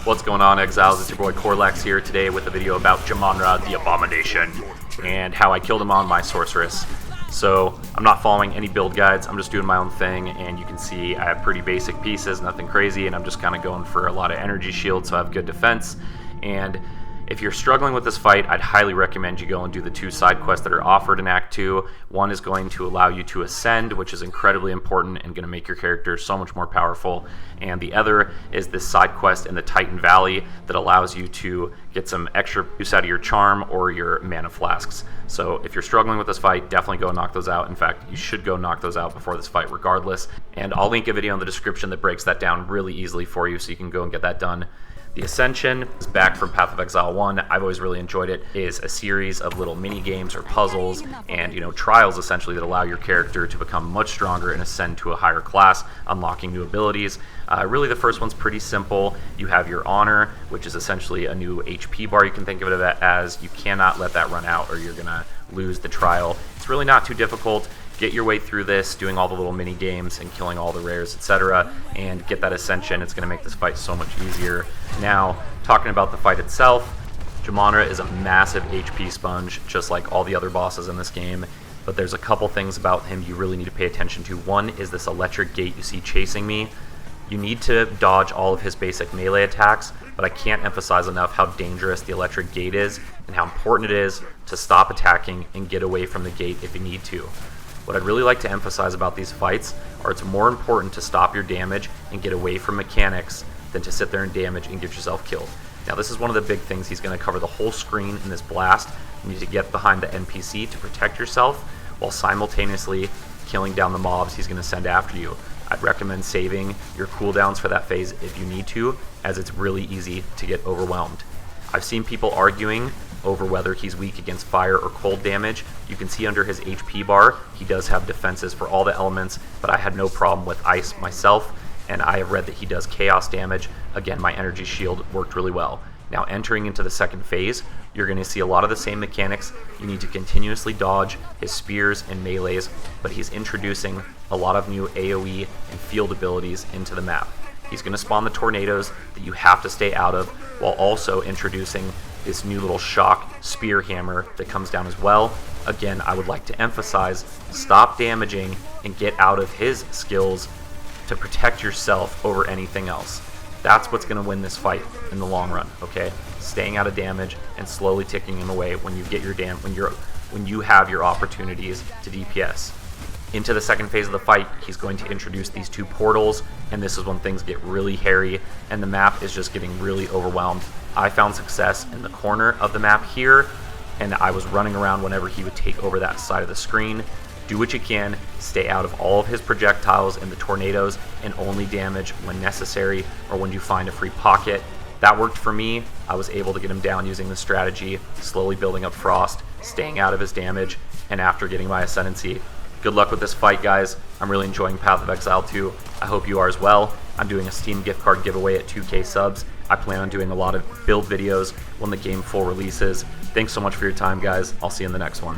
What's going on, Exiles? It's your boy Corlex here today with a video about Jamanra, the Abomination, and how I killed him on my Sorceress. So I'm not following any build guides, I'm just doing my own thing, and you can see I have pretty basic pieces, nothing crazy, and I'm just kind of going for a lot of energy shield so I have good defense. And if you're struggling with this fight, I'd highly recommend you go and do the 2 side quests that are offered in Act 2. One is going to allow you to ascend, which is incredibly important and going to make your character so much more powerful. And the other is this side quest in the Titan Valley that allows you to get some extra use out of your charm or your mana flasks. So if you're struggling with this fight, definitely go knock those out. In fact, you should go knock those out before this fight regardless. And I'll link a video in the description that breaks that down really easily for you so you can go and get that done. The Ascension is back from Path of Exile 1. I've always really enjoyed it. It is a series of little mini games or puzzles and trials essentially that allow your character to become much stronger and ascend to a higher class, unlocking new abilities. Really the first one's pretty simple. You have your Honor, which is essentially a new HP bar. You can think of it as you cannot let that run out or you're gonna lose the trial. It's really not too difficult. Get your way through this, doing all the little mini games and killing all the rares, etc., and get that Ascension. It's going to make this fight so much easier. Now, talking about the fight itself, Jamanra is a massive HP sponge, just like all the other bosses in this game, but there's a couple things about him you really need to pay attention to. One is this electric gate you see chasing me. You need to dodge all of his basic melee attacks, but I can't emphasize enough how dangerous the electric gate is and how important it is to stop attacking and get away from the gate if you need to. What I'd really like to emphasize about these fights are it's more important to stop your damage and get away from mechanics than to sit there and damage and get yourself killed. Now this is one of the big things. He's going to cover the whole screen in this blast. You need to get behind the NPC to protect yourself while simultaneously killing down the mobs he's going to send after you. I'd recommend saving your cooldowns for that phase if you need to, as it's really easy to get overwhelmed. I've seen people arguing over whether he's weak against fire or cold damage. You can see under his HP bar, he does have defenses for all the elements, but I had no problem with ice myself, and I have read that he does chaos damage. Again, my energy shield worked really well. Now entering into the second phase, you're going to see a lot of the same mechanics. You need to continuously dodge his spears and melees, but he's introducing a lot of new AoE and field abilities into the map. He's going to spawn the tornadoes that you have to stay out of, while also introducing this new little shock spear hammer that comes down as well. Again, I would like to emphasize, stop damaging and get out of his skills to protect yourself over anything else. That's what's going to win this fight in the long run, okay? Staying out of damage and slowly ticking him away when you get your when you have your opportunities to DPS. Into the second phase of the fight, he's going to introduce these 2 portals, and this is when things get really hairy and the map is just getting really overwhelmed. I found success in the corner of the map here, and I was running around whenever he would take over that side of the screen. Do what you can, stay out of all of his projectiles and the tornadoes, and only damage when necessary or when you find a free pocket. That worked for me. I was able to get him down using the strategy, slowly building up frost, staying out of his damage, and after getting my Ascendancy. Good luck with this fight, guys. I'm really enjoying Path of Exile 2. I hope you are as well. I'm doing a Steam gift card giveaway at 2K subs. I plan on doing a lot of build videos when the game full releases. Thanks so much for your time, guys. I'll see you in the next one.